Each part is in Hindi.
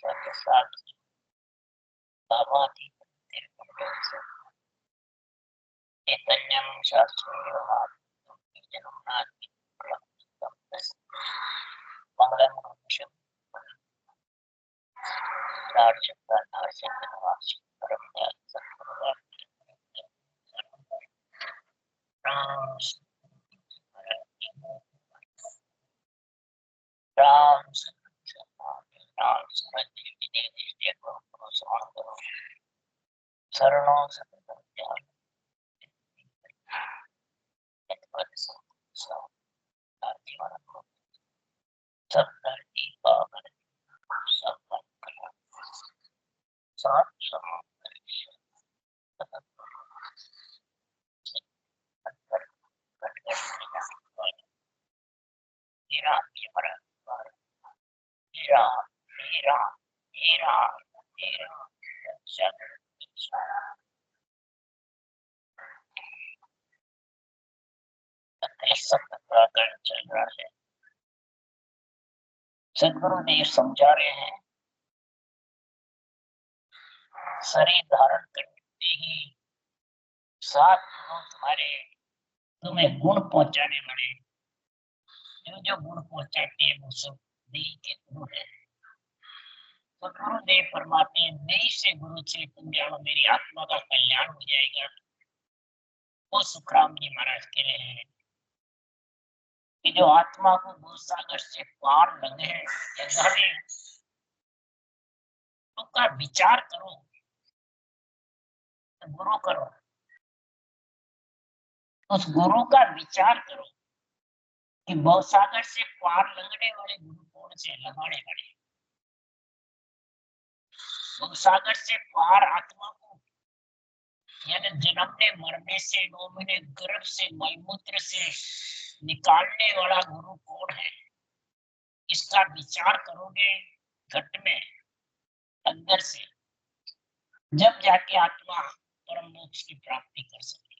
के साथ चैतन्यम चल रहा है। सदगुरुदेव समझा रहे हैं, शरीर धारण करते ही 7 गुण तुम्हें गुण पहुंचाने वाले, जो गुण पहुंचाते हैं वो सब देह के गुण है। तो गुरुदेव फरमाते हैं, देह से गुरु से तुम जानो मेरी आत्मा का कल्याण हो जाएगा। वो सुखराम जी महाराज कह रहे हैं कि जो आत्मा को भूत सागर से पार लगे उसका विचार करो, तो गुरु करो, उस गुरु का विचार करो कि भवसागर से पार लगने वाले गुरु कौन से लगाने वाले। भवसागर से पार आत्मा को यानी जन्मने मरने से 9 महीने गर्भ से मलमूत्र से निकालने वाला गुरु कौन है, इसका विचार करोगे घट में अंदर से, जब जाके आत्मा परम मोक्ष की प्राप्ति कर सकेगी।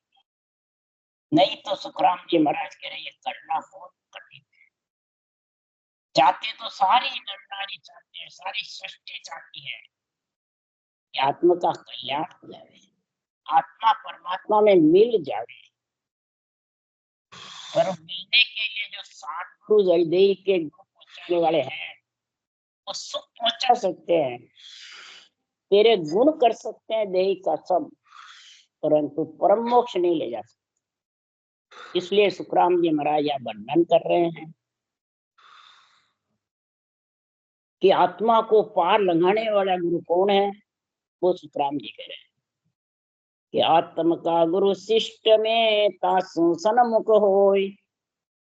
नहीं तो सुखराम जी महाराज कह रहे ये करना बहुत कठिन है। चाहते तो सारी नरनारी चाहते हैं, सारी सृष्टि चाहती है कि आत्मा का कल्याण हो जाए, आत्मा परमात्मा में मिल जाए। पर मिलने के लिए जो 7 गुरु देह के गुरु पहुंचाने वाले हैं वो सुख पहुंचा सकते हैं, तेरे गुण कर सकते हैं देह का सब, परंतु परम मोक्ष नहीं ले जा सकते। इसलिए सुखराम जी महाराज यह वर्णन कर रहे हैं कि आत्मा को पार लगाने वाला गुरु कौन है। वो सुखराम जी कह रहे हैं कि आत्म का गुरु शिष्ट में तासु सन्मुख होय,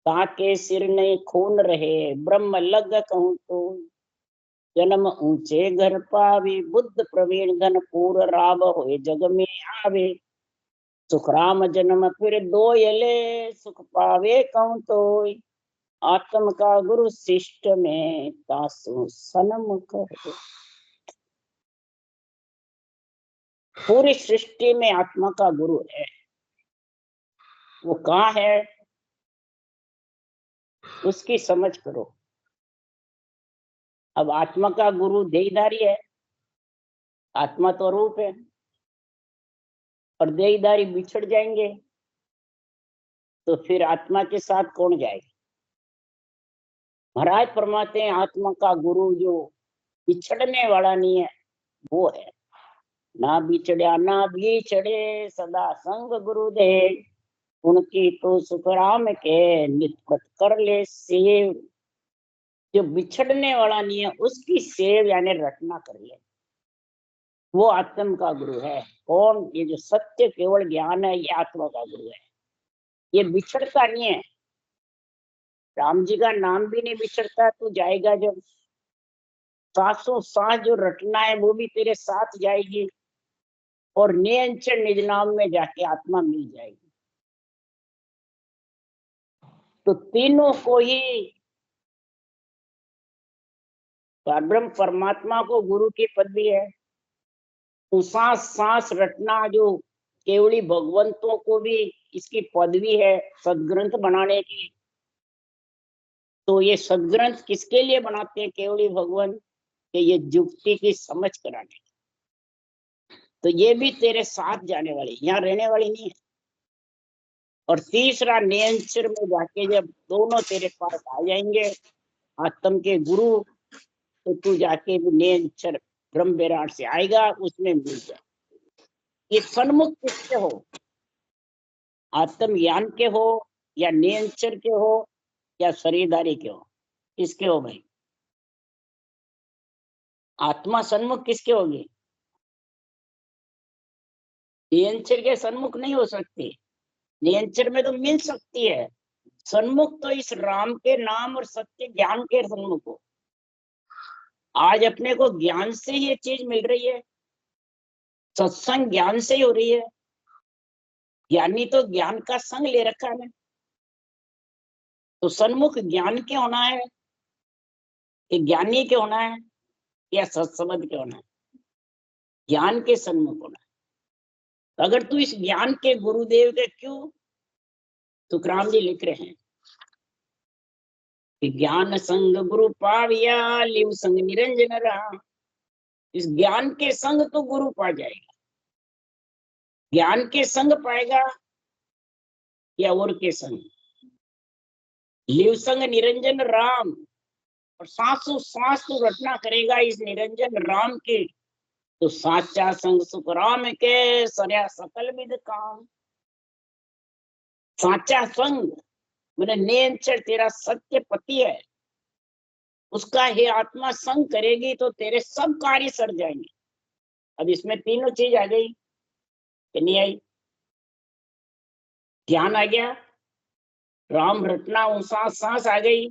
ताके सिर नहीं खून रहे ब्रह्म लग कहूं तो, जन्म ऊंचे घर पावे बुद्ध प्रवीण घन पूर राव होए जग में आवे, सुखराम जन्म फिर दो यले सुख पावे कहूं तो, आत्म का गुरु शिष्ट में तासु सन्मुख होय। पूरी सृष्टि में आत्मा का गुरु है, वो कहाँ है उसकी समझ करो। अब आत्मा का गुरु देहधारी है, आत्मा तो रूप है, और देहधारी बिछड़ जाएंगे तो फिर आत्मा के साथ कौन जाएगा। महाराज फरमाते हैं आत्मा का गुरु जो बिछड़ने वाला नहीं है वो है, ना बिछड़ा ना बिछड़े सदा संग गुरु दे, उनकी तो सुखराम के नित्य कर ले सेव। जो बिछड़ने वाला नहीं है उसकी सेव यानी रटना कर ले, वो आत्म का गुरु है। कौन? ये जो सत्य केवल ज्ञान है ये आत्मा का गुरु है, ये बिछड़ता नहीं है। राम जी का नाम भी नहीं बिछड़ता, तू जाएगा जब सांसों सांस जो रटना है वो भी तेरे साथ जाएगी, और नियंचन निज नाम में जाके आत्मा मिल जाएगी। तो तीनों को ही परब्रह्म परमात्मा को गुरु की पदवी है, तो सांस सांस रटना जो केवली भगवंतों को भी इसकी पदवी है सदग्रंथ बनाने की। तो ये सदग्रंथ किसके लिए बनाते हैं केवली भगवान? कि ये युक्ति की समझ कराने, तो ये भी तेरे साथ जाने वाली, यहाँ रहने वाली नहीं है। और तीसरा नियंत्रण में जाके जब दोनों तेरे पास आ जाएंगे आत्म के गुरु, तो तू जाके नियंत्रण ब्रह्म विराट से आएगा, उसमें मिल जाए। ये सन्मुख किसके हो, आत्म ज्ञान के हो या नियंत्रण के हो या शरीरधारी के हो, किसके हो भाई? आत्मा सन्मुख किसके होगी? नियंत्रण के सन्मुख नहीं हो सकती। नियंत्रण में तो मिल सकती है, सन्मुख तो इस राम के नाम और सत्य ज्ञान के सन्मुख हो। आज अपने को ज्ञान से ही ये चीज मिल रही है, सत्संग ज्ञान से ही हो रही है। ज्ञानी तो ज्ञान का संग ले रखा है, तो सन्मुख ज्ञान के होना है कि ज्ञानी के होना है या सत्संग के होना है? ज्ञान के सन्मुख होना है। तो अगर तू इस ज्ञान के गुरुदेव के, क्यों तुकाराम जी लिख रहे हैं कि ज्ञान संग गुरु पाविया लिव संग निरंजन रहा। इस ज्ञान के संग तो गुरु पा जाएगा, ज्ञान के संग पाएगा या और के संग? लिव संग निरंजन राम, और सांसों सांस तू रचना करेगा इस निरंजन राम की, तो साचा संग सुख राम के सरया सकल विद काम। साचा संग मैंने नियंत्रण तेरा सत्य पति है, उसका ही आत्मा संग करेगी तो तेरे सब कार्य सर जाएंगे। अब इसमें तीनों चीज आ गई कि नहीं आई? ज्ञान आ गया, राम रटना सांस सांस आ गई,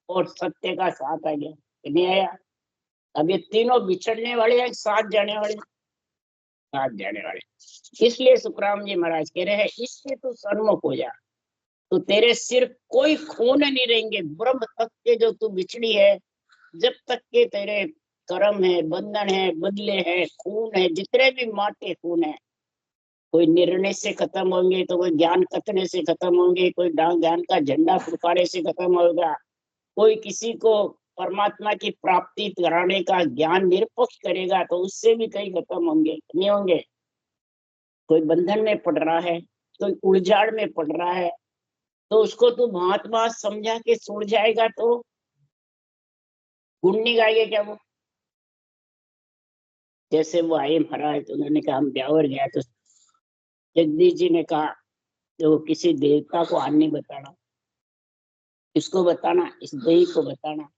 और सत्य का साथ आ गया कि नहीं आया? अब ये तीनों बिछड़ने वाले हैं, साथ जाने वाले, साथ जाने वाले। इसलिए सुखराम जी महाराज कह रहे हैं इससे तू सन्मुख हो जा, तो तेरे सिर कोई खून नहीं रहेंगे। ब्रह्म तक के जो तू बिछड़ी है, जब तक के तेरे कर्म है, बंधन है, बदले है, खून है, जितने भी माटे खून है, कोई निर्णय से खत्म होंगे, तो कोई ज्ञान कथने से खत्म होंगे, कोई ज्ञान का झंडा फुकारे से खत्म होगा, कोई किसी को परमात्मा की प्राप्ति कराने का ज्ञान निरपेक्ष करेगा तो उससे भी कई खत्म होंगे, नहीं होंगे? कोई बंधन में पड़ रहा है, कोई उलझाड़ में पड़ रहा है, तो उसको तू महात्मा समझा के सुलझाएगा तो गुण नहीं गाएगा क्या वो? जैसे वो आए महाराज, तो उन्होंने कहा हम ब्यावर गया, तो जगदीश जी ने कहा तो किसी देवता को आने बताना, इसको बताना, इस दही को बताना।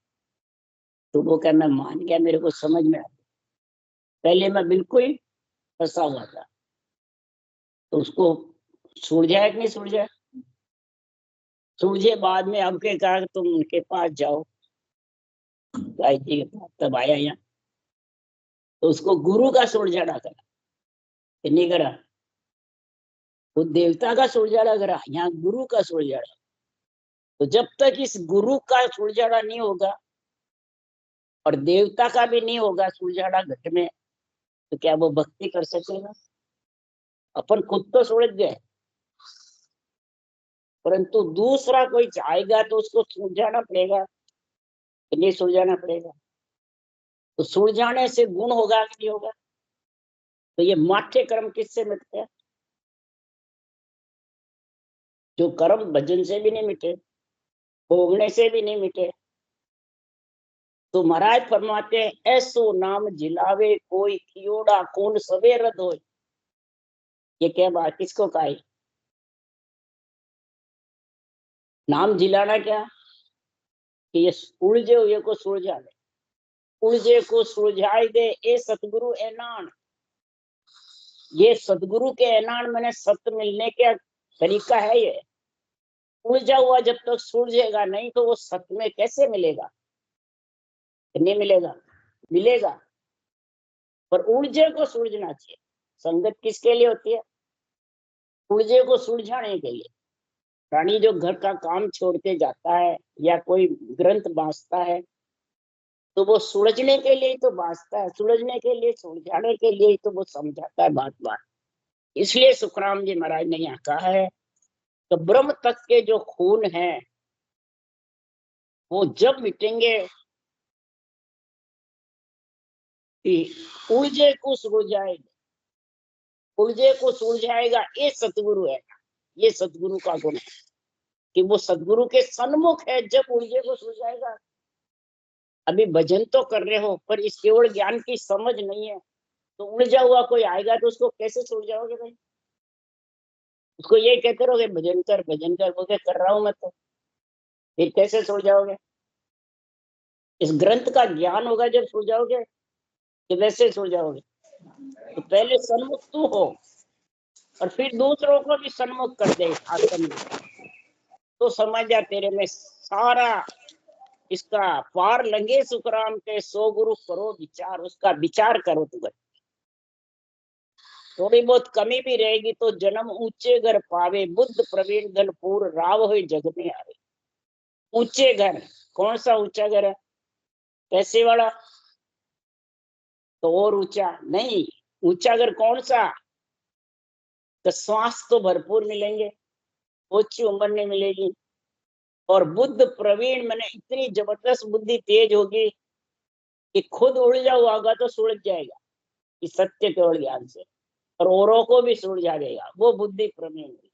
तो वो क्या, मैं मान गया, मेरे को समझ में आ गया। पहले मैं बिल्कुल फंसा हुआ था, तो उसको सुलझाया कि नहीं सुलझाया? सुलझे बाद में अब के कहा तुम उनके पास जाओ, गाय जी के पास, तब आया यहाँ, तो उसको गुरु का सुलझाना करा कि नहीं करा? वो देवता का सुलझाना करा, यहाँ गुरु का सुलझाना। तो जब तक इस गुरु का सुलझाना नहीं होगा और देवता का भी नहीं होगा सुलझाना घट में, तो क्या वो भक्ति कर सकेगा? अपन खुद तो सुलझ गए, परंतु दूसरा कोई चाहेगा तो उसको सुलझाना पड़ेगा कि नहीं सुलझाना पड़ेगा? तो सुलझाने से गुण होगा कि नहीं होगा? तो ये माठे कर्म किससे मिटते हैं? जो कर्म भजन से भी नहीं मिटे, भोगने से भी नहीं मिटे। तो महाराज फरमाते हैं ऐसो नाम जिलावे कोई कियोड़ा कौन सवे रद हो। ये क्या बात, किसको कहा? नाम जिलाना क्या कि ये उलझे हुए को सुलझा दे, उलझे को सुलझाई दे ए सतगुरु ऐनान। ये सतगुरु के ऐनान मैंने सत्य मिलने का तरीका है। ये उलझा हुआ जब तक सुलझेगा नहीं तो वो सत्य में कैसे मिलेगा? नहीं मिलेगा, मिलेगा, पर उलझे को सुलझना चाहिए। संगत किसके लिए होती है? उलझे को सुलझाने के लिए। प्राणी जो घर का काम छोड़ के जाता है या कोई ग्रंथ बांचता है, तो वो सुलझने के लिए तो बांचता है, सुलझने के लिए, सुलझाने के लिए तो वो समझाता है बात बात। इसलिए सुखराम जी महाराज ने यहाँ कहा है तो ब्रह्म तत्व के जो खून है वो जब मिटेंगे उलझे को सुलझाएगा, उलझे को सुलझाएगा, ये सतगुरु है। ये सतगुरु का गुण है कि वो सतगुरु के सन्मुख है जब उलझे को सुलझाएगा। अभी भजन तो कर रहे हो पर इस केवल ज्ञान की समझ नहीं है, तो उलझा हुआ कोई आएगा तो उसको कैसे सुलझाओगे भाई? उसको ये कहते रहोगे भजन कर भजन कर, वो क्या कर रहा हूं मैं, तो फिर कैसे सुलझाओगे? इस ग्रंथ का ज्ञान होगा जब सुलझाओगे, कि वैसे सुलझाओगे? तो पहले सन्मुख तू हो और फिर दूसरों को भी सन्मुख कर दे आसन में, तो समझ जा तेरे में सारा इसका पार लंघे सुखराम के 100 गुरु करो विचार, उसका विचार करो तुम। थोड़ी बहुत कमी भी रहेगी तो जन्म ऊंचे घर पावे, बुद्ध प्रवीण धनपुर राव हो जग में आवे। ऊंचे घर, कौन सा ऊंचा घर है? पैसे वाला? तो और ऊंचा नहीं, ऊंचा घर कौन सा? तो श्वास तो भरपूर मिलेंगे, ऊंची उम्र नहीं मिलेगी, और बुद्ध प्रवीण मैंने इतनी जबरदस्त बुद्धि तेज होगी कि खुद उलझा हुआ होगा तो सुलझ जाएगा इस सत्य केवल ज्ञान से, और औरों को भी सुलझा देगा, वो बुद्धि प्रवीण होगी।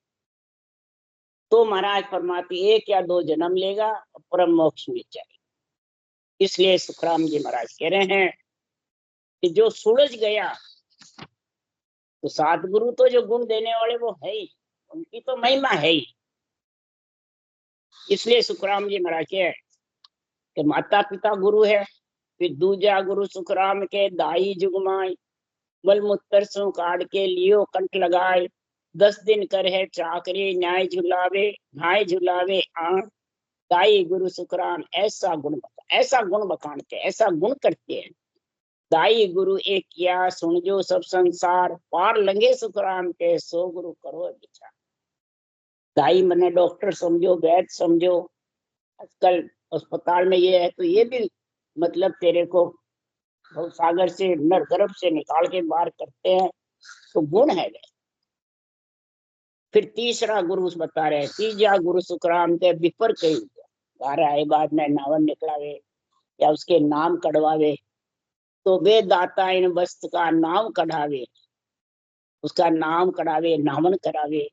तो महाराज फरमाती 1 या 2 जन्म लेगा और परम मोक्ष में जाएगा। इसलिए सुखराम जी महाराज कह रहे हैं कि जो सुलझ गया, तो सतगुरु तो जो गुण देने वाले वो है ही, उनकी तो महिमा है ही। इसलिए सुखराम जी महाराज के कि माता पिता गुरु है, फिर दूजा गुरु सुखराम के दाई जुगमाई, मलमूत्र सु काट के लियो कंठ लगाए, 10 दिन कर है चाकरी न्याय झुलावे, न्याय झुलावे आन, दाई गुरु सुखराम ऐसा गुण बता, ऐसा गुण बखानते, ऐसा गुण करते हैं। दाई गुरु एक किया सुन जो सब संसार, पार लंघे सुखराम के 100 गुरु करो विचार। दाई मने डॉक्टर समझो, वैद्य समझो। आजकल अस्पताल में ये है तो ये भी मतलब तेरे को सागर से नर गर्भ से निकाल के बाहर करते हैं, तो गुण है वे। फिर तीसरा गुरु बता रहे, तीजा गुरु सुखराम के विपर कही बारह आए बाद में नावन निकलावे या उसके नाम कढ़वावे, तो वे दाता इन वस्त्र का नाम कढ़ावे, उसका नाम कढ़ावे, नामन करावे।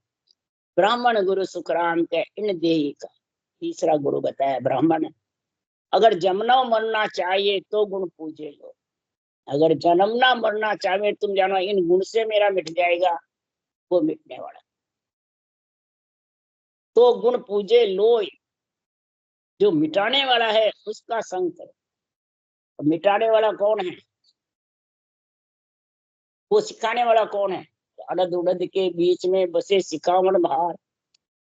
ब्राह्मण गुरु सुखराम के इन देही का, तीसरा गुरु बताया ब्राह्मण। अगर जमना मरना चाहिए तो गुण पूजे लो, अगर जन्म ना मरना चाहे तुम जानो इन गुण से मेरा मिट जाएगा, वो मिटने वाला, तो गुण पूजे लो। जो मिटाने वाला है उसका संग करो। और मिटाने वाला कौन है? वो सिखाने वाला कौन है? अड़द उड़द के बीच में बसे सिखावन भार,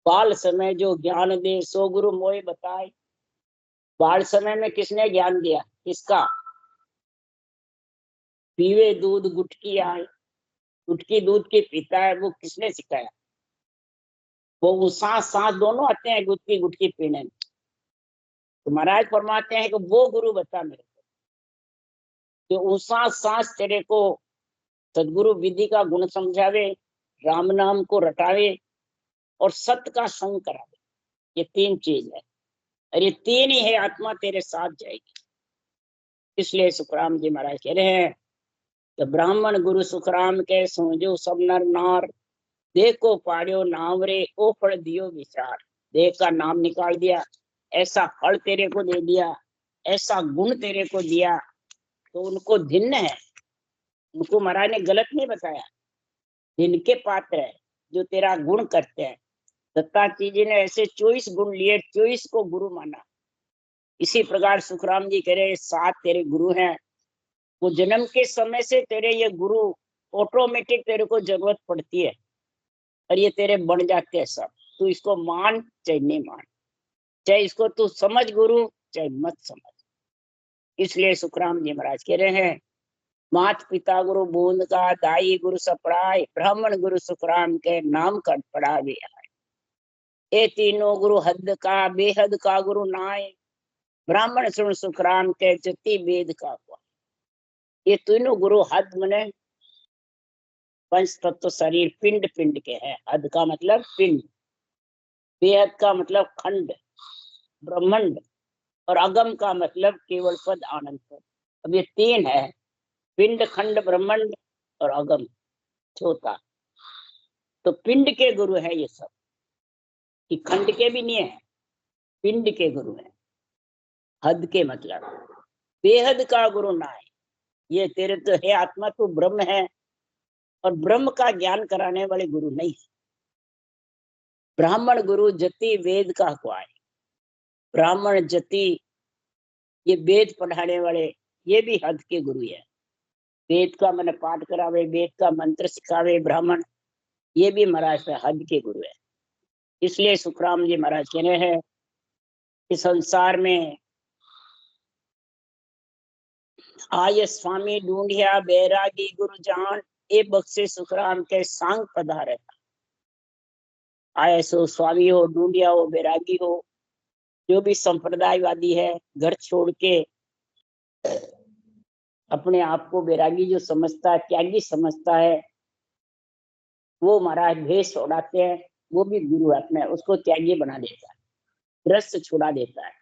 बाल समय जो ज्ञान दे 100 गुरु मोए बताए। बाल समय में किसने ज्ञान दिया? किसका? पीवे दूध गुटकी आए, गुटकी दूध के पीता है, वो किसने सिखाया? वो सांस सांस दोनों आते हैं गुटकी गुटकी पीने में। तो महाराज फरमाते हैं कि वो गुरु बता मेरे को, कि वो सांस सांस तेरे को सदगुरु विधि का गुण समझावे, राम नाम को रटावे और सत्य का संग करावे। ये 3 चीज है, और ये 3 ही है, आत्मा तेरे साथ जाएगी। इसलिए सुखराम जी महाराज कह रहे हैं कि ब्राह्मण गुरु सुखराम के समझो सब नर नार, देखो पाड़ियो नाम रे ओ फल दियो विचार। देख का नाम निकाल दिया, ऐसा फल तेरे को दे दिया, ऐसा गुण तेरे को दिया, तो उनको धिन्न है, उनको महाराज ने गलत नहीं बताया, जिनके पात्र है जो तेरा गुण करते हैं। दत्तात्रेय जी ने ऐसे 24 गुण लिए, 24 को गुरु माना। इसी प्रकार सुखराम जी कह रहे 7 तेरे गुरु हैं, वो जन्म के समय से तेरे ये गुरु ऑटोमेटिक तेरे को जरूरत पड़ती है, और ये तेरे बन जाते हैं सब। तू इसको मान चाहे नहीं मान, चाहे इसको तू समझ गुरु चाहे मत समझ। इसलिए सुखराम जी महाराज कह रहे हैं मात पिता गुरु बूंद का, दाई गुरु सपड़ाए, ब्राह्मण गुरु सुखराम के नाम कर पढ़ावे आए। ये तीनों गुरु हद का बेहद का गुरु नाय, ब्राह्मण सुन सुखराम के जति वेद का हुआ। ये तीनों गुरु हद मने पंच तत्व शरीर पिंड पिंड के हैं। हद का मतलब पिंड, बेहद का मतलब खंड ब्रह्मांड, और अगम का मतलब केवल पद आनंद पद। अब ये 3 है, पिंड, खंड, ब्रह्मांड और अगम चौथा। तो पिंड के गुरु है ये सब, कि खंड के भी नहीं है, पिंड के गुरु है। हद के मतलब बेहद का गुरु ना है। ये तेरे तो है आत्मा, तू ब्रह्म है, और ब्रह्म का ज्ञान कराने वाले गुरु नहीं है। ब्राह्मण गुरु जति वेद का हुआ है। ब्राह्मण जति ये वेद पढ़ाने वाले, ये भी हद के गुरु है। वेद का मैंने पाठ करावे, वेद का मंत्र सिखावे ब्राह्मण, ये भी महाराज हद के गुरु है। इसलिए सुखराम जी महाराज कह रहे हैं कि संसार में आय स्वामी ढूंढिया बैरागी गुरु जान, ए बख्शे सुखराम के सांग पधारे। आए सो स्वामी हो, ढूंढिया हो, बैरागी हो, जो भी संप्रदायवादी है, घर छोड़ के अपने आप को बैरागी जो समझता है, त्यागी समझता है, वो महाराज भेष उड़ाते हैं, वो भी गुरु है अपने, उसको त्यागी बना देता है, ग्रस्त छुड़ा देता है।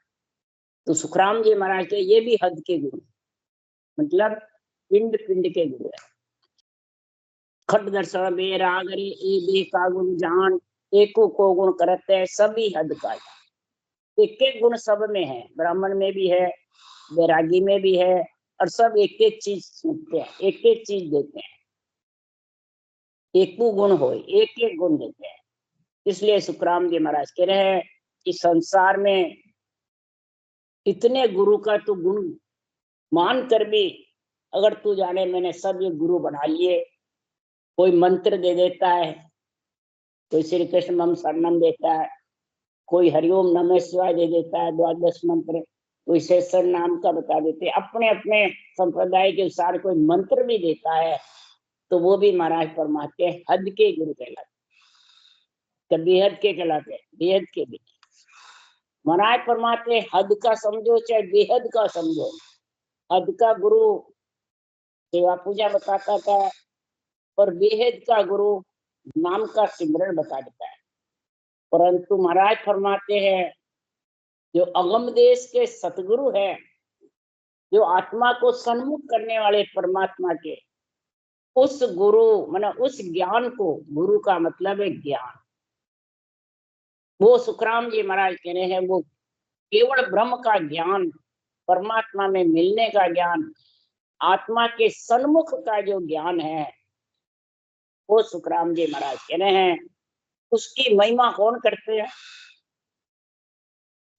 तो सुखराम जी महाराज के ये भी हद के गुरु, मतलब पिंड पिंड के गुरु है। खट दर्शन बेरागरी ए बे का गुण जान, एको को गुण करते सभी हद का। एक एक गुण सब में है, ब्राह्मण में भी है, बैरागी में भी है, और सब एक एक चीज सुनते हैं, एक एक चीज देते हैं, एक गुण हो, एक एक गुण देते हैं। इसलिए सुखराम जी महाराज कह रहे हैं कि संसार में इतने गुरु का तू गुण मान कर भी अगर तू जाने मैंने सब ये गुरु बना लिए, कोई मंत्र दे देता है, कोई श्री कृष्ण मम शरणम देता है, कोई हरिओम नमः शिवाय दे देता है, द्वादश मंत्र, कोई शेषर नाम का बता देते, अपने अपने संप्रदाय के अनुसार कोई मंत्र भी देता है, तो वो भी महाराज परमात्मा हद के गुरु कहलाते, तो बेहद के कहलाते, बेहद के भी। महाराज परमात्मा हद का समझो चाहे बेहद का समझो, हद का गुरु सेवा पूजा बताता था, और बेहद का गुरु नाम का सिमरन बता देता है। परंतु महाराज फरमाते हैं जो अगम देश के सतगुरु है, जो आत्मा को सन्मुख करने वाले परमात्मा के, उस गुरु माने उस ज्ञान को, गुरु का मतलब है ज्ञान, वो सुखराम जी महाराज कह रहे हैं वो केवल ब्रह्म का ज्ञान, परमात्मा में मिलने का ज्ञान, आत्मा के सन्मुख का जो ज्ञान है, वो सुखराम जी महाराज कह रहे हैं उसकी महिमा कौन करते हैं?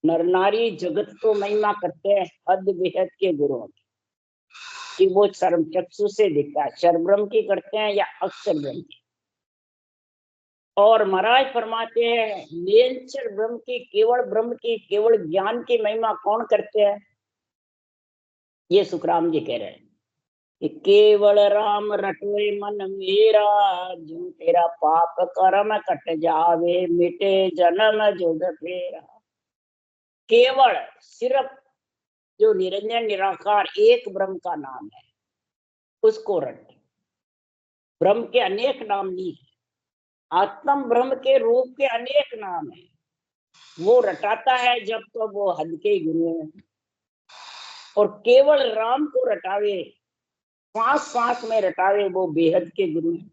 नर नारी जगत को महिमा करते हैं हद बेहद के गुरुओं की, कि वो सर्व चक्षु से दिखता है, क्षर ब्रह्म की करते हैं या अक्षर ब्रह्म की। और महाराज फरमाते हैं निरंतर ब्रह्म की, केवल ब्रह्म की, केवल ज्ञान की महिमा कौन करते हैं? ये सुखराम जी कह रहे हैं कि केवल राम रटोए मन मेरा, जो तेरा पाप कर्म कट जावे, मिटे जन्म जुग फेरा। केवल सिर्फ जो निरंजन निराकार एक ब्रह्म का नाम है, उसको रट। ब्रह्म के अनेक नाम नहीं है, आत्म ब्रह्म के रूप के अनेक नाम है, वो रटाता है जब तो वो हद के गुरु है। और केवल राम को रटावे, सांस सांस में रटावे, वो बेहद के गुरु है।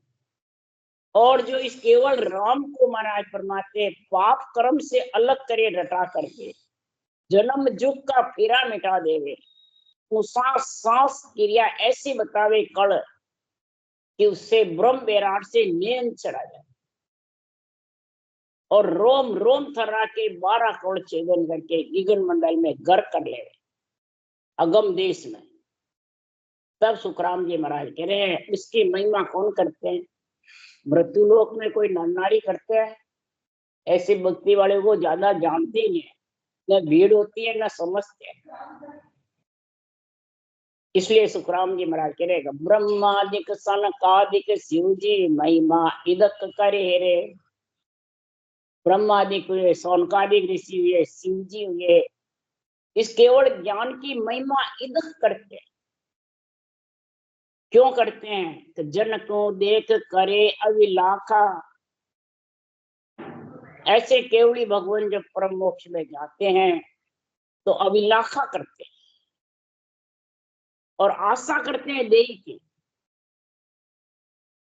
और जो इस केवल राम को महाराज फरमाते पाप कर्म से अलग करे, रटा करके जन्म जुग का फेरा मिटा देवे, वो सांस सांस क्रिया ऐसी बतावे कल कि उससे ब्रह्म बैराट से नींद चढ़ा जाए, और रोम रोम थर्रा के 12 करोड़ छेदन करके गगन मंडल में घर कर ले, अगम देश में। तब सुखराम जी महाराज कह रहे हैं इसकी महिमा कौन करते हैं? मृत्यु लोक में कोई नर नारी करते हैं, ऐसे भक्ति वाले को ज्यादा जानते ही नहीं है, न भीड़ होती है न समझते हैं। इसलिए सुखराम जी महाराज कह रहे ब्रह्मादिक सनकादिक शिव जी महिमा इदक करे रे। ब्रह्मादिक हुए, सौनकादिक ऋषि हुए, शिव जी हुए, इस केवल ज्ञान की महिमा इदक करते हैं। क्यों करते हैं? तो जन को देख करे अविलाखा। ऐसे केवली भगवान जब परम मोक्ष में जाते हैं तो अविलाखा करते हैं, और आशा करते हैं देही की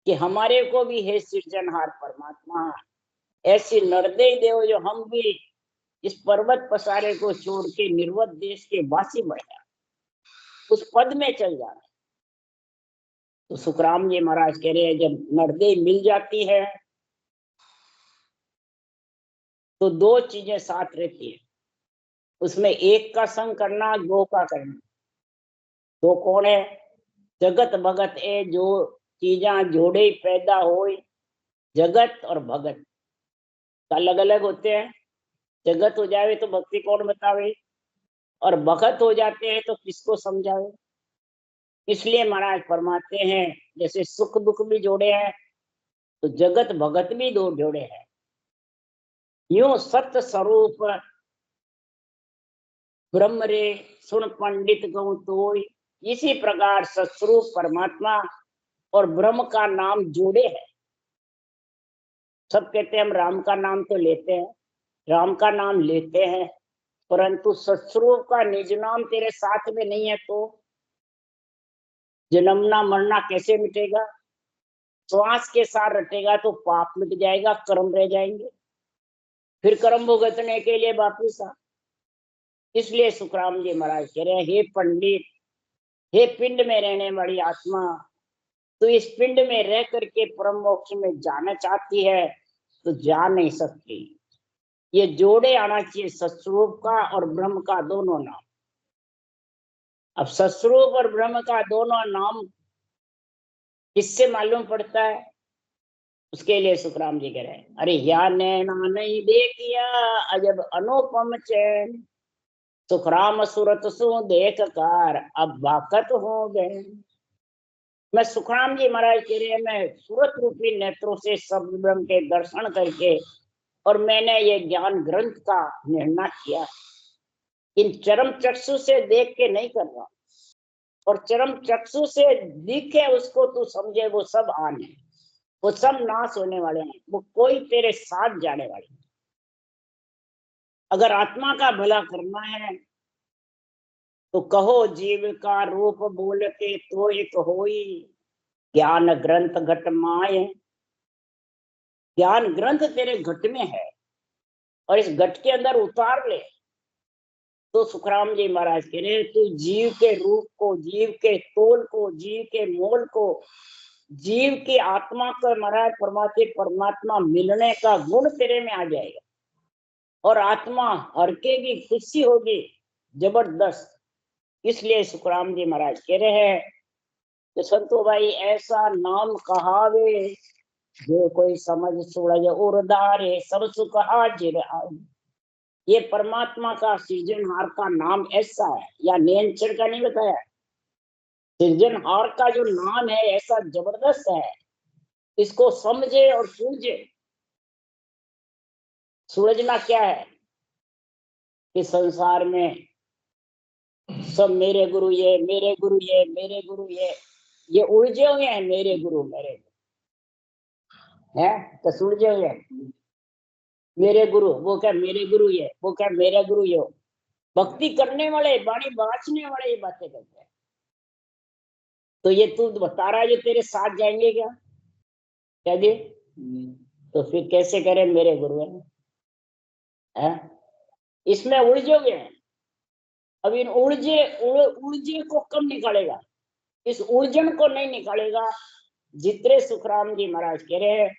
कि हमारे को भी है सृजनहार परमात्मा, ऐसी नरदेय देव जो हम भी इस पर्वत पसारे को छोड़ के निर्वत देश के वासी बन जाए, उस पद में चल जाए। तो सुखराम जी महाराज कह रहे हैं जब नरदेय मिल जाती है तो दो चीजें साथ रहती है, उसमें एक का संग करना, दो का करना। दो कौन है? जगत भगत है, जो चीजा जोड़े पैदा हो। जगत और भगत अलग अलग होते हैं। जगत हो जावे तो भक्ति कौन बतावे, और भगत हो जाते हैं तो किसको समझावे। इसलिए महाराज फरमाते हैं जैसे सुख दुख भी जोड़े हैं तो जगत भगत भी दो जोड़े हैं। यूं सत्य स्वरूप ब्रह्म रे सुन पंडित गौ तो, इसी प्रकार सत्स्वरूप परमात्मा और ब्रह्म का नाम जोड़े हैं। सब कहते हैं हम राम का नाम तो लेते हैं, राम का नाम लेते हैं, परंतु सत्स्वरूप का निज नाम तेरे साथ में नहीं है तो जन्मना मरना कैसे मिटेगा? श्वास के साथ रटेगा तो पाप मिट जाएगा, कर्म रह जाएंगे, फिर कर्म भुगतने के लिए वापिस आ। इसलिए सुखराम जी महाराज कह रहे हैं, हे पंडित, हे पिंड में रहने वाली आत्मा, तो इस पिंड में रह करके परम मोक्ष में जाना चाहती है तो जा नहीं सकती। ये जोड़े आना चाहिए, सत्स्वरूप का और ब्रह्म का दोनों नाम। अब सत्स्वरूप और ब्रह्म का दोनों नाम किससे मालूम पड़ता है? उसके लिए सुखराम जी कह रहे हैं, अरे या नैना नहीं देखिया अजब अनुपम चैन, सुखराम सूरत सु देख कार अब बाकत हो गए। मैं सुखराम जी महाराज कह रहे हैं, मैं सूरत रूपी नेत्रों से सब ब्रह्म के दर्शन करके और मैंने ये ज्ञान ग्रंथ का निर्णय किया। इन चरम चक्षु से देख के नहीं कर रहा, और चरम चक्षु से दिखे उसको तू समझे, वो सब आन है, वो सब नाश होने वाले हैं, वो कोई तेरे साथ जाने वाले हैं। अगर आत्मा का भला करना है तो कहो जीव का रूप बोल के तो एक होई, ज्ञान ग्रंथ घट माए। ज्ञान ग्रंथ तेरे घट में है और इस घट के अंदर उतार ले। तो सुखराम जी महाराज कह रहे तू जीव के रूप को, जीव के तोल को, जीव के मोल को, जीव की आत्मा को महाराज परमात्मा मिलने का गुण तेरे में आ जाएगा और आत्मा हरकेगी, खुशी होगी जबरदस्त। इसलिए सुखराम जी महाराज कह रहे हैं कि संतो भाई ऐसा नाम कहावे, जो कोई समझ सूरज उर्धारे सब सुख हाजिर आए। ये परमात्मा का सृजनहार का नाम ऐसा है, या नेंचर का नहीं बताया, सृजनहार का जो नाम है ऐसा जबरदस्त है, इसको समझे और सूझे। सूझना क्या है कि संसार में सब मेरे गुरु ये, मेरे गुरु ये, मेरे गुरु ये उलझे हुए हैं, मेरे गुरु मेरे है तो सुलझे हुए हैं। मेरे गुरु, वो क्या मेरे गुरु ये, वो क्या मेरा गुरु ये। भक्ति करने वाले, वाणी बांचने वाले ये बातें करते हैं। तो ये तू बता रहा है जो तेरे साथ जाएंगे क्या? क्या जी? तो फिर कैसे करें मेरे गुरु है? इसमें उलझे हुए हैं। अब इन उलझे को कब निकालेगा? इस उलझन को नहीं निकालेगा जितने सुखराम जी महाराज कह रहे हैं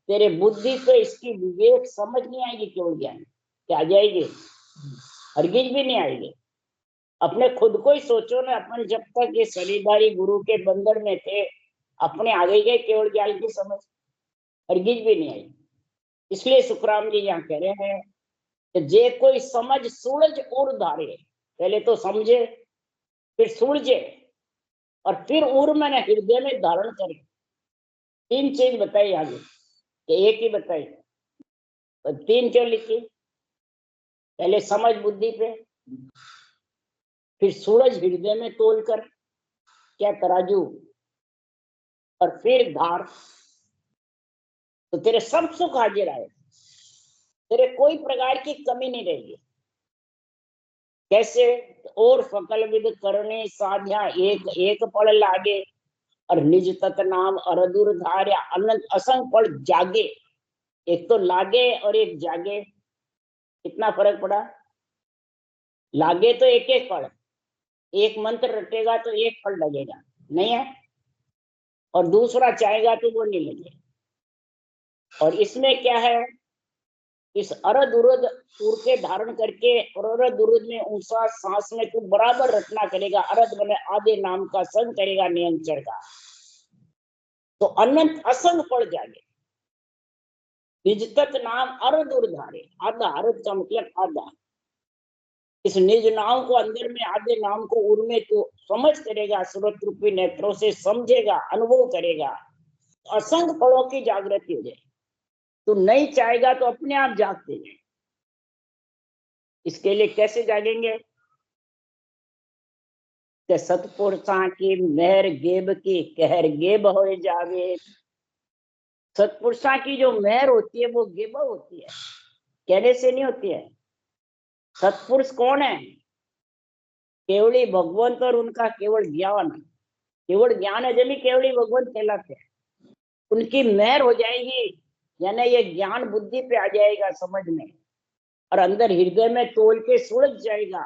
तेरे बुद्धि पे इसकी विवेक समझ नहीं आएगी, केवल ज्ञान क्या आ जाएगी? हरगिज भी नहीं आएगी। अपने खुद को ही सोचो ना, अपन जब तक ये शरीरधारी गुरु के बंधन में थे अपने आगे गए केवल ज्ञान की समझ हरगिज भी नहीं आई। इसलिए सुखराम जी यहाँ कह रहे हैं कि जे कोई समझ सूरज और धारे, पहले तो समझे फिर सूरजे और फिर उर मैंने हृदय में धारण करे। तीन चीज बताई आगे, एक ही बताई तो तीन क्यों लिखी? पहले समझ बुद्धि पे, फिर सूरज हृदय में तोल कर क्या तराजू, और फिर धार, तो तेरे सब सुख हाजिर आए, तेरे कोई प्रकार की कमी नहीं रहेगी। कैसे? और सकल विद करने साध्या एक एक पल लागे, और निज तत नाम अरदुर धार्या अनंत असंग पल जागे। एक तो लागे और एक जागे, कितना फर्क पड़ा? लागे तो एक एक पल, एक मंत्र रटेगा तो एक पल लगेगा, नहीं है? और दूसरा चाहेगा तो वो नहीं लगेगा। और इसमें क्या है, इस अरद उरद उर के धारण करके और अरद उरद में ऊंचा सांस में तू बराबर रचना करेगा। अरद बने आधे नाम का संग करेगा नियंत्रण का, तो अनंत असंग पड़ जाएंगे। निजतत नाम अरद उर धारे, आधा अरद का मतलब आधा। इस निज नाम को अंदर में आधे नाम को उर में तो समझ करेगा, सूरत रूपी नेत्रों से समझेगा, अनुभव करेगा, असंग फलों की जागृति हो जाए। तो नहीं चाहेगा तो अपने आप जागते हैं। इसके लिए कैसे जागेंगे? कि सतपुरुषा की मेहर गेब की कहर गेब हो जावे। सतपुरुषा की जो मेहर होती है वो गेब होती है, कहने से नहीं होती है। सतपुरुष कौन है? केवली भगवंत और उनका केवल ज्ञान। केवल ज्ञान है जब केवली भगवंत कहलाते हैं। उनकी मेहर हो जाएगी, यानी ये ज्ञान बुद्धि पे आ जाएगा समझ में, और अंदर हृदय में तोल के सुलझ जाएगा,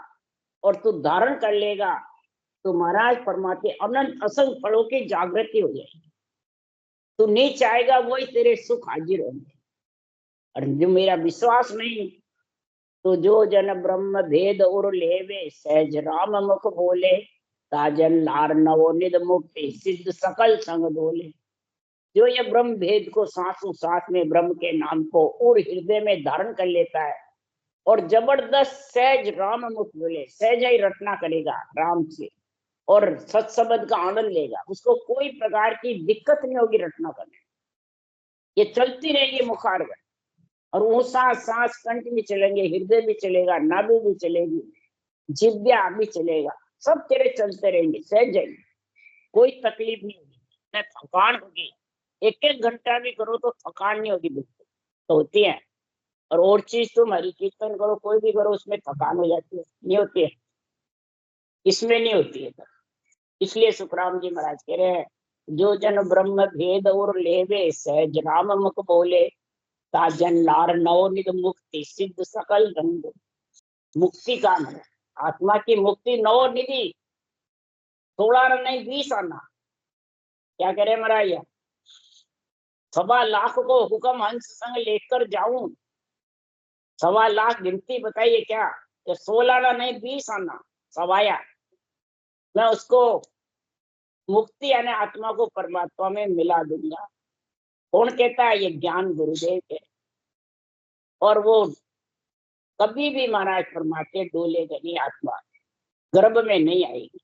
और तू धारण कर लेगा। तो महाराज परमात्मा अनंत असंग फलों की जागृति हो जाएगी। तू नहीं चाहेगा वही तेरे सुख हाजिर होंगे। और जो मेरा विश्वास नहीं, तो जो जन ब्रह्म भेद और लेवे सहज राम मुख बोले, ताजन लार नवोनिध मुक्ति सिद्ध सकल संग बोले। जो ये ब्रह्म भेद को सांसों सांस में ब्रह्म के नाम को और हृदय में धारण कर लेता है, और जबरदस्त सहज राम मुख बोले, सहज ही रटना करेगा राम से, और सत्सबद का आनंद लेगा, उसको कोई प्रकार की दिक्कत नहीं होगी रटना करने। ये चलती रहेगी मुखार में, और ऊंसा सांस कंठ भी चलेंगे, हृदय भी चलेगा, नाभि भी चलेगी, जिव्या भी चलेगा, सब तेरे चलते रहेंगे सहज ही, कोई तकलीफ नहीं होगी, न थकान होगी। एक एक घंटा भी करो तो थकान नहीं होगी, बिल्कुल तो होती है। और चीज तुम हरि कीर्तन करो, कोई भी करो, उसमें थकान हो जाती है, नहीं होती है? इसमें नहीं होती है। इसलिए सुखराम जी महाराज कह रहे हैं, जो जन ब्रह्म भेद और लेवे सहज राम मुख बोले, ताजन लार नवनिध मुक्ति सिद्ध सकल रंग। मुक्ति का है, आत्मा की मुक्ति नवनिधि, 16 नहीं 20 आना। क्या करे महाराज? 1.25 लाख को हुक्म हंस संग लेकर जाऊं, 1.25 लाख गिनती बताइए क्या? 16 नहीं 20 आना सवाया, मैं उसको मुक्ति यानी आत्मा को परमात्मा में मिला दूंगा। कौन कहता है? ये ज्ञान गुरुदेव के। और वो कभी भी महाराज फरमाते डोलेगा नहीं, आत्मा गर्भ में नहीं आएगी।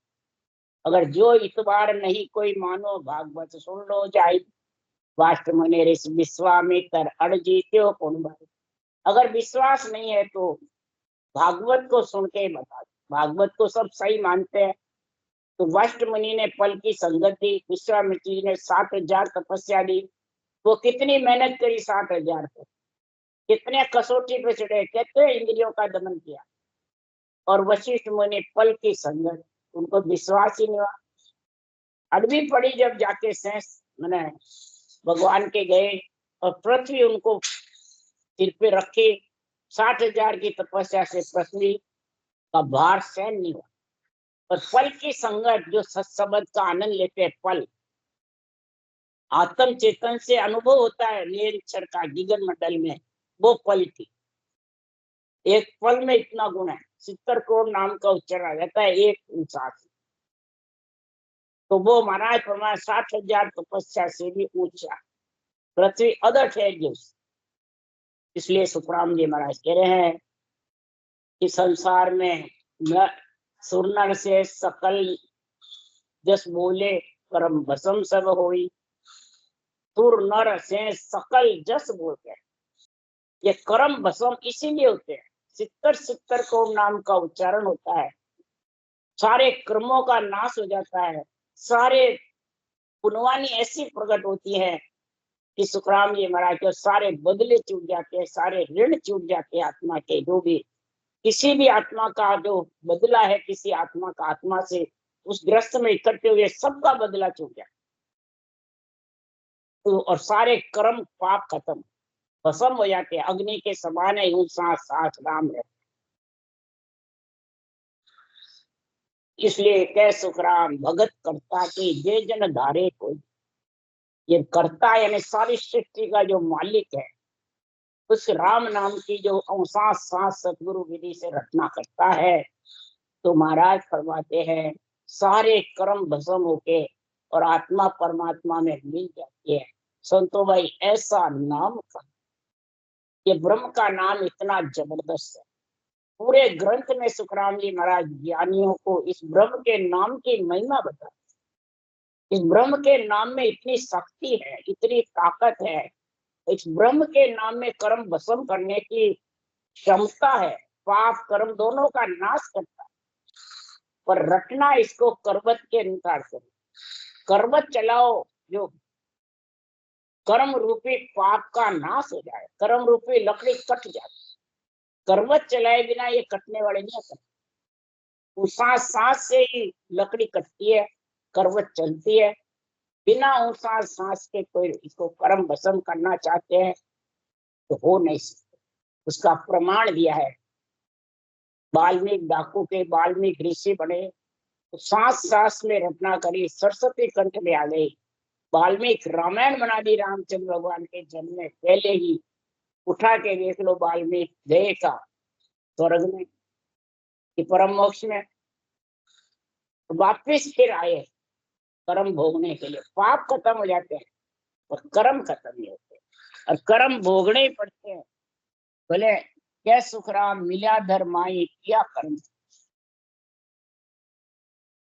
अगर जो इतबार नहीं कोई मानो, भागवत सुन लो जाए, वाष्ट मने ऋषि विश्वामित्र अड़ जीते हो कौन भाई। अगर विश्वास नहीं है तो भागवत को सुन के बता दो। भागवत को सब सही मानते हैं। तो वाष्ट मुनि ने पल की संगत दी, विश्वामित्र जी ने 7,000 तपस्या दी। वो कितनी मेहनत करी 7,000 पर, कितने कसौटी पे चढ़े, कितने इंद्रियों का दमन किया। और वशिष्ठ मुनि पल की संगत, उनको विश्वास ही नहीं हुआ। अड़वी पड़ी जब जाके सेंस मैंने भगवान के गए, और पृथ्वी उनको सिर पे रखी। 60,000 की तपस्या से पृथ्वी का भार सहन नहीं हुआ। और पल की संगत, जो सत्सबद का आनंद लेते हैं, पल आत्म चेतन से अनुभव होता है निरक्षर का गगन मंडल में, वो पल थी। एक पल में इतना गुण है, 70 करोड़ नाम का उच्चारण आ जाता है एक इंसान। तो वो महाराज प्रमाण 60,000 तपस्या से भी ऊंचा, पृथ्वी अदट है जो। इसलिए सुखराम जी महाराज कह रहे हैं कि संसार में सुरनर से सकल जस बोले, परम भसम सब होई। सुर नर से सकल जस बोलते हैं, ये कर्म भस्म इसीलिए होते हैं। 70 करोड़ नाम का उच्चारण होता है, सारे कर्मों का नाश हो जाता है, सारे पुण्यवानी ऐसी प्रकट होती है कि सुखराम जी महाराज के सारे बदले चूक जाते हैं, सारे ऋण चूक जाते हैं आत्मा के, जो भी किसी भी आत्मा का जो बदला है, किसी आत्मा का आत्मा से उस ग्रस्त में इकट्ठे हुए सबका बदला चुक गया। तो और सारे कर्म पाप खत्म, भस्म हो जाते हैं, अग्नि के समान है, यूं सांस सांस राम है। इसलिए कह सुखराम भगत करता के जे जन धारे कोई। ये करता यानी सारी सृष्टि का जो मालिक है, उस राम नाम की जो सांस सांस सतगुरु विधि से रचना करता है, तो महाराज फरमाते हैं सारे कर्म भस्म होके और आत्मा परमात्मा में मिल जाती है। संतो भाई ऐसा नाम का, ये ब्रह्म का नाम इतना जबरदस्त है। पूरे ग्रंथ में सुखराम जी महाराज ज्ञानियों को इस ब्रह्म के नाम की महिमा बता। इस ब्रह्म के नाम में इतनी शक्ति है, इतनी ताकत है, इस ब्रह्म के नाम में कर्म भस्म करने की क्षमता है, पाप कर्म दोनों का नाश करता है। पर रटना इसको करवत के अनुसार करो, करवत चलाओ जो कर्म रूपी पाप का नाश हो जाए, कर्म रूपी लकड़ी कट जाए। करवत चलाए बिना ये कटने वाले नहीं करते। सांस सांस से ही लकड़ी कटती है, करवत चलती है। बिना सांस सांस के कोई इसको कर्म भस्म करना चाहते हैं तो हो नहीं सकते। उसका प्रमाण दिया है। वाल्मीकि डाकू के वाल्मीकि ऋषि बने तो सांस सांस में रचना करी, सरस्वती कंठ में आ गई। वाल्मीकि रामायण बना दी रामचंद्र भगवान के जन्म में पहले ही। उठा के देख लो वाल्मीकि गए का स्वर्ग में कि परम मोक्ष में, वापिस फिर आए कर्म भोगने के लिए। पाप खत्म हो जाते हैं और कर्म खत्म नहीं होते, और कर्म भोगने ही पड़ते हैं। बोले क्या सुखराम मिला धर्माई किया कर्म,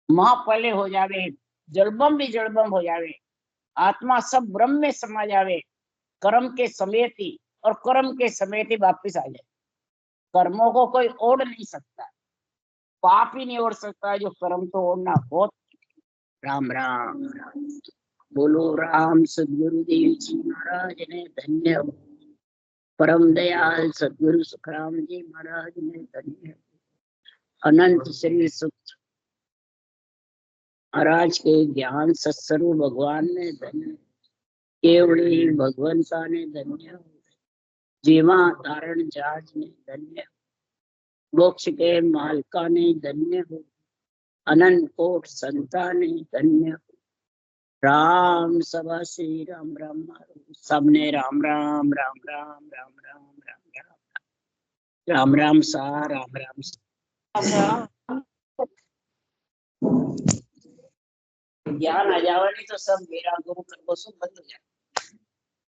महापले हो जावे, जड़बम भी जड़बम हो जावे, आत्मा सब ब्रह्म में समा जावे, कर्म के समेत ही, और कर्म के समेत ही वापिस आ जाए। कर्मों को कोई ओढ़ नहीं सकता, पाप ही नहीं ओढ़ सकता, जो कर्म तो ओढ़ना बहुत। राम राम राम। बोलो राम सदगुरुदेव जी महाराज ने धन्य हो। परम दयाल सदगुरु सुखराम जी महाराज ने धन्य हो। अनंत श्री सुख महाराज के ज्ञान सत्सरु भगवान ने धन्य, केवड़ी भगवंता ने धन्य, जीवा तारण जाज ने धन्य, मोक्ष के मालका ने धन्य हो, अनंत कोट संता ने धन्य हो। राम सभा श्री राम राम, सबने राम राम राम राम राम राम राम राम राम राम सा राम राम सा। ज्ञान आ जावा नहीं तो सब मेरा गुरु करको सब बंद हो जाए,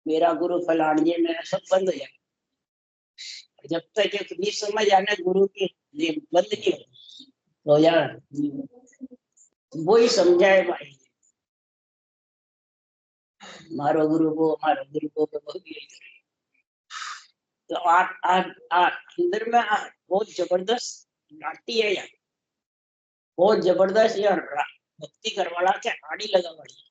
मेरा गुरु फलाने मेरा सब बंद हो जाए। जब तक एक नहीं समझ आने गुरु की बंद नहीं हो यार, वो ही समझाए भाई मारो गुरु को, हमारा गुरु को तो बहुत यही करे। तो अंदर में बहुत जबरदस्त नाटी है यार, बहुत जबरदस्त यार, भक्ति करवाला के आड़ी लगा वाली